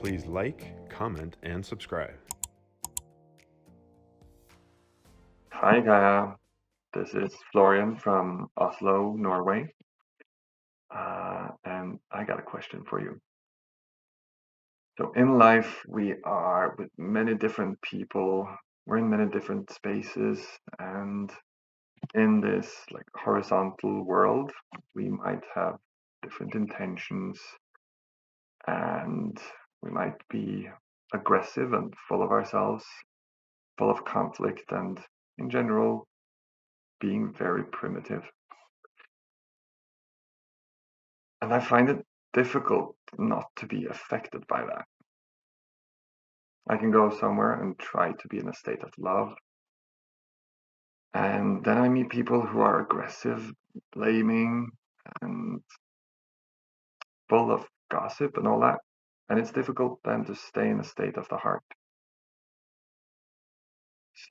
Please like, comment, and subscribe. Hi, Gaia. This is Florian from Oslo, Norway. And I got a question for you. So, in life, we are with many different people, we're in many different spaces, and in this like horizontal world, we might have different intentions, and we might be aggressive and full of ourselves, full of conflict, and in general, being very primitive. And I find it difficult not to be affected by that. I can go somewhere and try to be in a state of love. And then I meet people who are aggressive, blaming, and full of gossip and all that. And it's difficult then to stay in a state of the heart.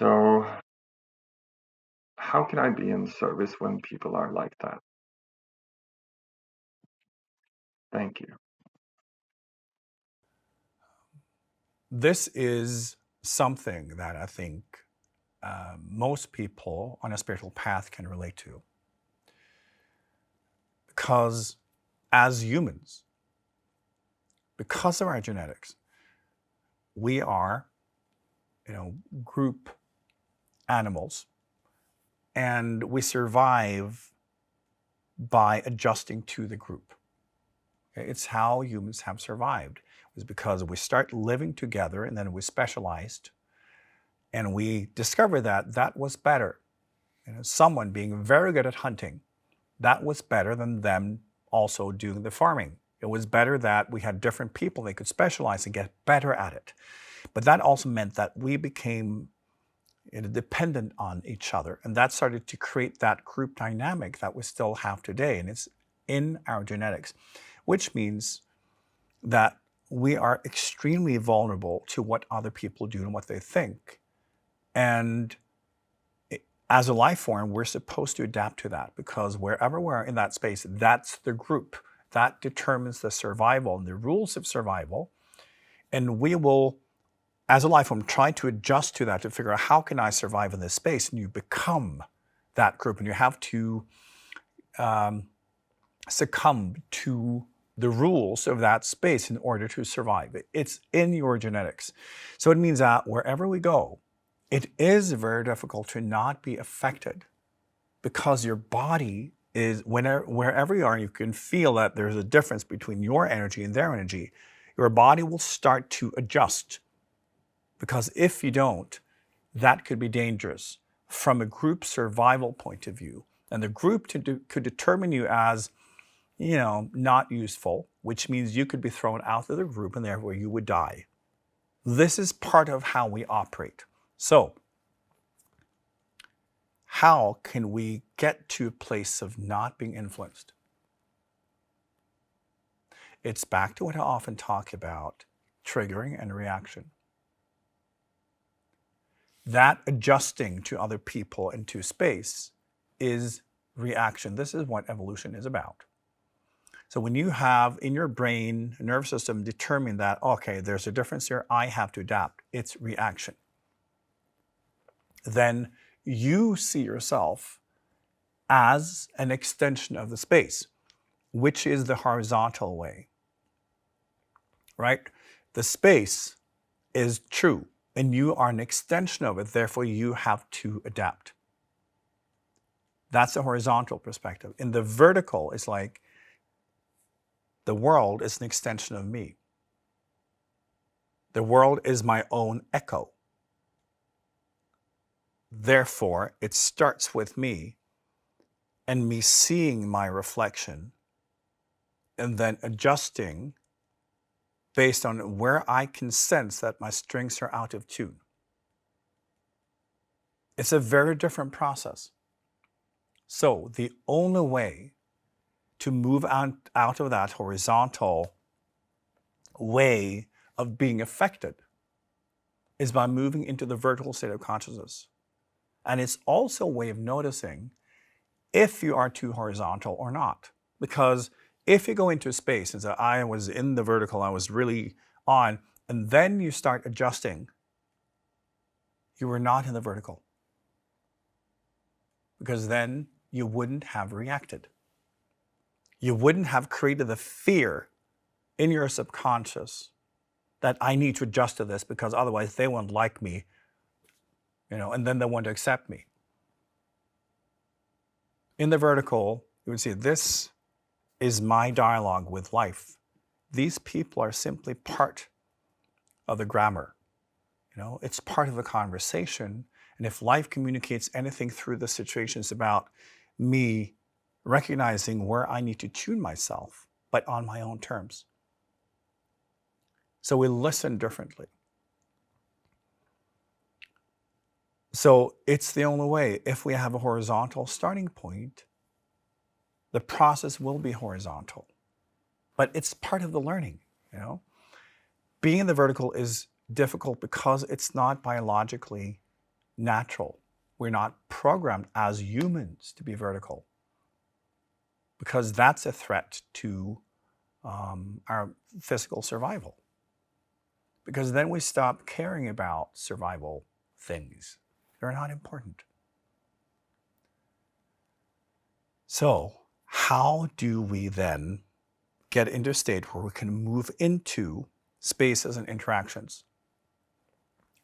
So, how can I be in service when people are like that? Thank you. This is something that I think most people on a spiritual path can relate to. Because as humans, because of our genetics, we are, group animals, and we survive by adjusting to the group. Okay? It's how humans have survived. It's because we start living together and then we specialized, and we discovered that that was better. Someone being very good at hunting, that was better than them also doing the farming. It was better that we had different people, they could specialize and get better at it. But that also meant that we became dependent on each other. And that started to create that group dynamic that we still have today. And it's in our genetics, which means that we are extremely vulnerable to what other people do and what they think. And as a life form, we're supposed to adapt to that, because wherever we're in that space, that's the group. That determines the survival and the rules of survival. And we will, as a life form, try to adjust to that to figure out how can I survive in this space. And you become that group, and you have to succumb to the rules of that space in order to survive. It's in your genetics. So it means that wherever we go, it is very difficult to not be affected, because your body is, wherever you are, you can feel that there's a difference between your energy and their energy. Your body will start to adjust, because if you don't, that could be dangerous from a group survival point of view. And the group could determine you as, not useful, which means you could be thrown out of the group and therefore you would die. This is part of how we operate. So, how can we get to a place of not being influenced? It's back to what I often talk about, triggering and reaction. That adjusting to other people and to space is reaction. This is what evolution is about. So when you have in your brain, nervous system determine that, okay, there's a difference here, I have to adapt, it's reaction. Then you see yourself as an extension of the space, which is the horizontal way, right? The space is true, and you are an extension of it, therefore you have to adapt. That's a horizontal perspective. In the vertical, it's like the world is an extension of me. The world is my own echo. Therefore, it starts with me and me seeing my reflection and then adjusting based on where I can sense that my strings are out of tune. It's a very different process. So the only way to move out of that horizontal way of being affected is by moving into the vertical state of consciousness. And it's also a way of noticing if you are too horizontal or not. Because if you go into a space and say, I was in the vertical, I was really on, and then you start adjusting, you were not in the vertical. Because then you wouldn't have reacted. You wouldn't have created the fear in your subconscious that I need to adjust to this because otherwise they won't like me, and then they want to accept me. In the vertical, you would see this is my dialogue with life. These people are simply part of the grammar. It's part of the conversation. And if life communicates anything through the situations about me recognizing where I need to tune myself, but on my own terms. So we listen differently. So it's the only way. If we have a horizontal starting point, the process will be horizontal. But it's part of the learning, Being in the vertical is difficult because it's not biologically natural. We're not programmed as humans to be vertical because that's a threat to our physical survival. Because then we stop caring about survival things. They're not important. So how do we then get into a state where we can move into spaces and interactions?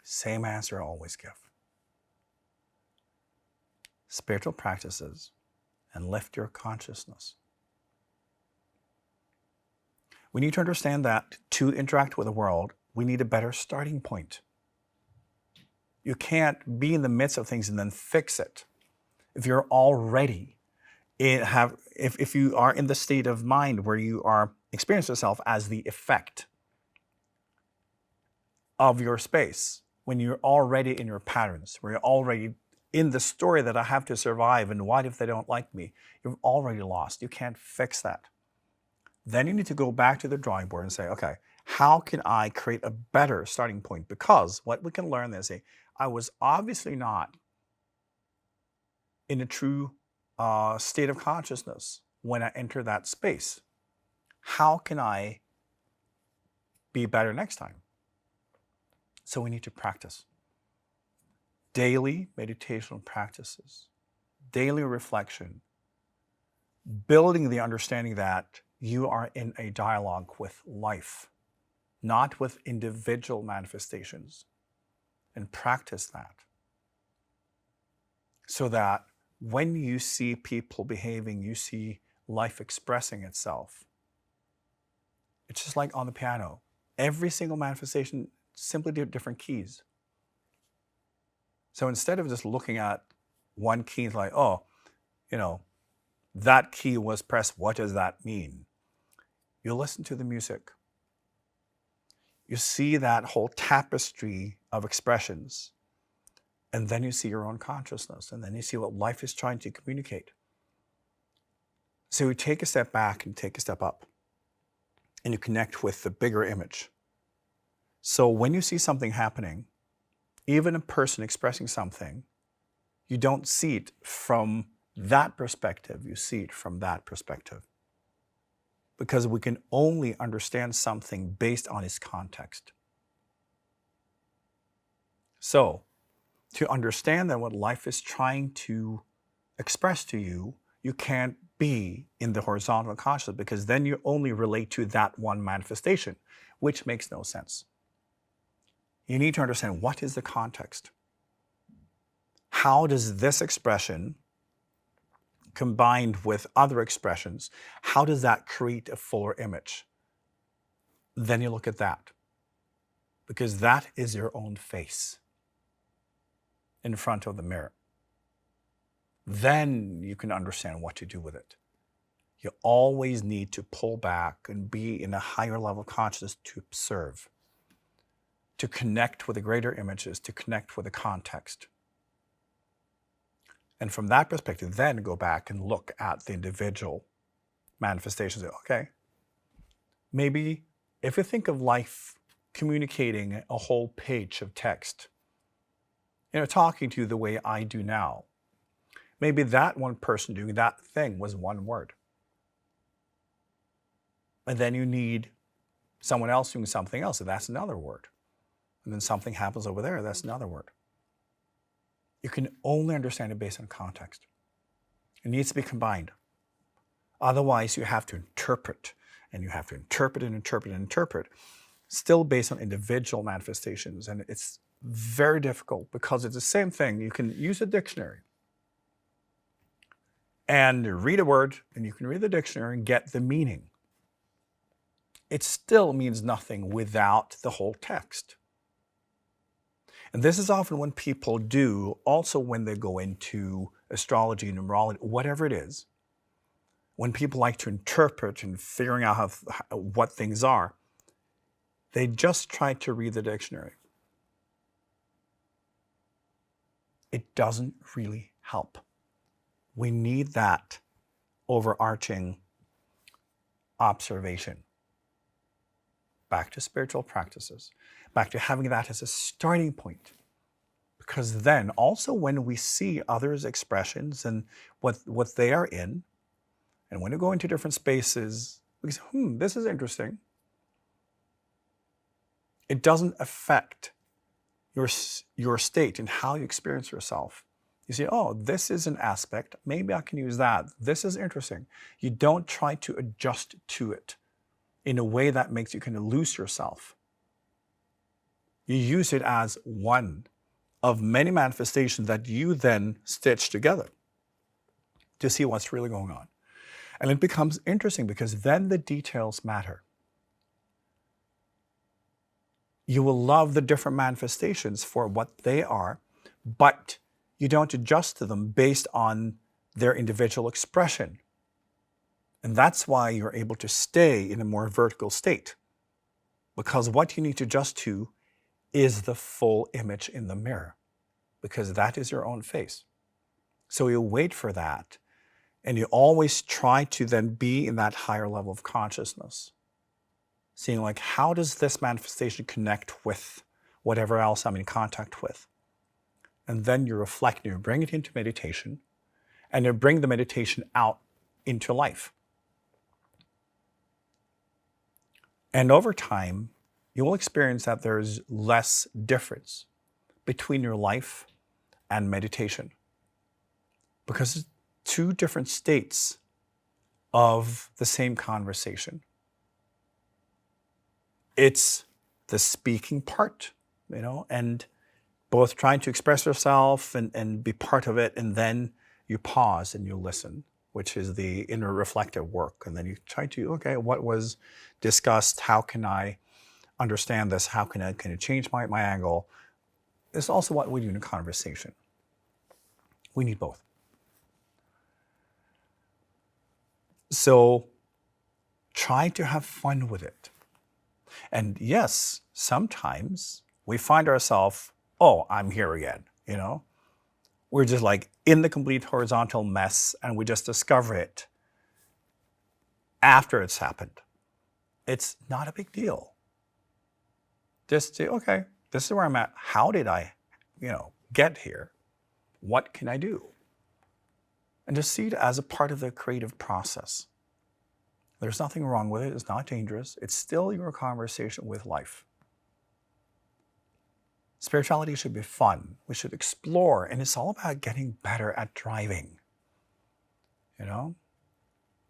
Same answer I always give. Spiritual practices and lift your consciousness. We need to understand that to interact with the world, we need a better starting point. You can't be in the midst of things and then fix it. If you're already if you are in the state of mind where you are experiencing yourself as the effect of your space, when you're already in your patterns, where you're already in the story that I have to survive and what if they don't like me, you've already lost. You can't fix that. Then you need to go back to the drawing board and say, okay, how can I create a better starting point? Because what we can learn is, I was obviously not in a true state of consciousness when I enter that space. How can I be better next time? So we need to practice. Daily meditational practices, daily reflection, building the understanding that you are in a dialogue with life, not with individual manifestations, and practice that. So that when you see people behaving, you see life expressing itself. It's just like on the piano. Every single manifestation simply did different keys. So instead of just looking at one key like, that key was pressed, what does that mean? You listen to the music. You see that whole tapestry of expressions. And then you see your own consciousness. And then you see what life is trying to communicate. So you take a step back and take a step up. And you connect with the bigger image. So when you see something happening, even a person expressing something, you don't see it from that perspective. You see it from that perspective. Because we can only understand something based on its context. So, to understand that what life is trying to express to you, you can't be in the horizontal consciousness because then you only relate to that one manifestation, which makes no sense. You need to understand what is the context. How does this expression, combined with other expressions, how does that create a fuller image? Then you look at that, because that is your own face in front of the mirror. Then you can understand what to do with it. You always need to pull back and be in a higher level of consciousness to observe, to connect with the greater images, to connect with the context. And from that perspective, then go back and look at the individual manifestations. Okay, maybe if you think of life communicating a whole page of text, talking to you the way I do now, maybe that one person doing that thing was one word. And then you need Someone else doing something else, that's another word. And then something happens over there, that's another word. You can only understand it based on context. It needs to be combined. Otherwise, you have to interpret, and you have to interpret and interpret and interpret, still based on individual manifestations. And it's very difficult because it's the same thing. You can use a dictionary and read a word, and you can read the dictionary and get the meaning. It still means nothing without the whole text. And this is often what people do also when they go into astrology, numerology, whatever it is. When people like to interpret and figuring out what things are, they just try to read the dictionary. It doesn't really help. We need that overarching observation. Back to spiritual practices, back to having that as a starting point. Because then also when we see others' expressions and what they are in, and when we go into different spaces, we say, this is interesting. It doesn't affect your state and how you experience yourself. You say, oh, this is an aspect. Maybe I can use that. This is interesting. You don't try to adjust to it in a way that makes you kind of lose yourself. You use it as one of many manifestations that you then stitch together to see what's really going on. And it becomes interesting because then the details matter. You will love the different manifestations for what they are, but you don't adjust to them based on their individual expression. And that's why you're able to stay in a more vertical state. Because what you need to adjust to is the full image in the mirror. Because that is your own face. So you wait for that. And you always try to then be in that higher level of consciousness. Seeing like, how does this manifestation connect with whatever else I'm in contact with? And then you reflect and you bring it into meditation. And you bring the meditation out into life. And over time, you will experience that there's less difference between your life and meditation. Because it's two different states of the same conversation. It's the speaking part, and both trying to express yourself and be part of it, and then you pause and you listen, which is the inner reflective work. And then you try to, okay, what was discussed? How can I understand this? How can I change my angle? It's also what we do in a conversation. We need both. So try to have fun with it. And yes, sometimes we find ourselves, oh, I'm here again, We're just like in the complete horizontal mess and we just discover it after it's happened. It's not a big deal. Just say, okay, this is where I'm at. How did I, get here? What can I do? And just see it as a part of the creative process. There's nothing wrong with it. It's not dangerous. It's still your conversation with life. Spirituality should be fun. We should explore. And it's all about getting better at driving.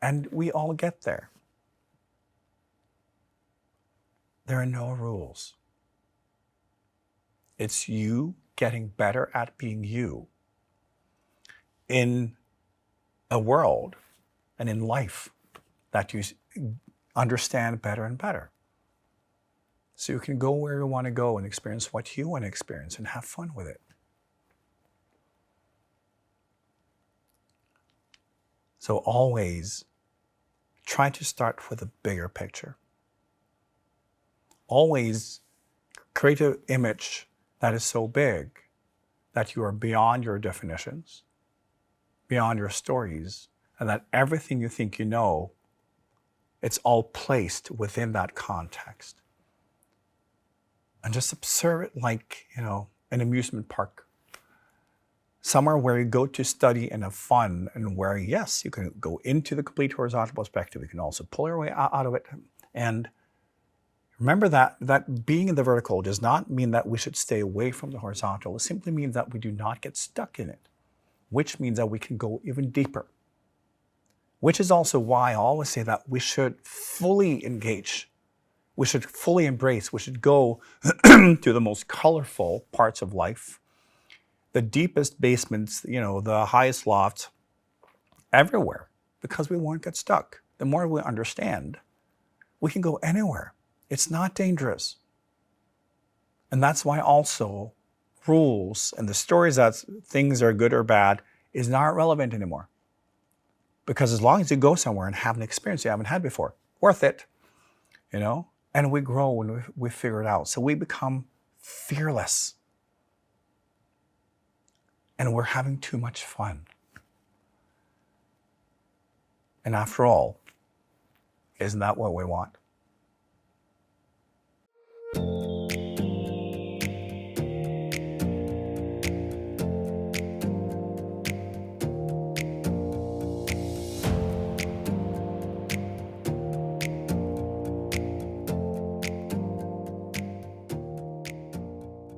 And we all get there. There are no rules. It's you getting better at being you in a world and in life that you understand better and better. So you can go where you want to go and experience what you want to experience and have fun with it. So always try to start with a bigger picture. Always create an image that is so big that you are beyond your definitions, beyond your stories, and that everything you think you know, it's all placed within that context. And just observe it like, an amusement park. Somewhere where you go to study and have fun, and where, yes, you can go into the complete horizontal perspective. You can also pull your way out of it and Remember that being in the vertical does not mean that we should stay away from the horizontal. It simply means that we do not get stuck in it, which means that we can go even deeper. Which is also why I always say that we should fully engage. We should fully embrace. We should go to the most colorful parts of life, the deepest basements, the highest lofts, everywhere, because we won't get stuck. The more we understand, we can go anywhere. It's not dangerous. And that's why also rules and the stories that things are good or bad is not relevant anymore. Because as long as you go somewhere and have an experience you haven't had before, worth it, and we grow and we figure it out. So we become fearless. And we're having too much fun. And after all, isn't that what we want?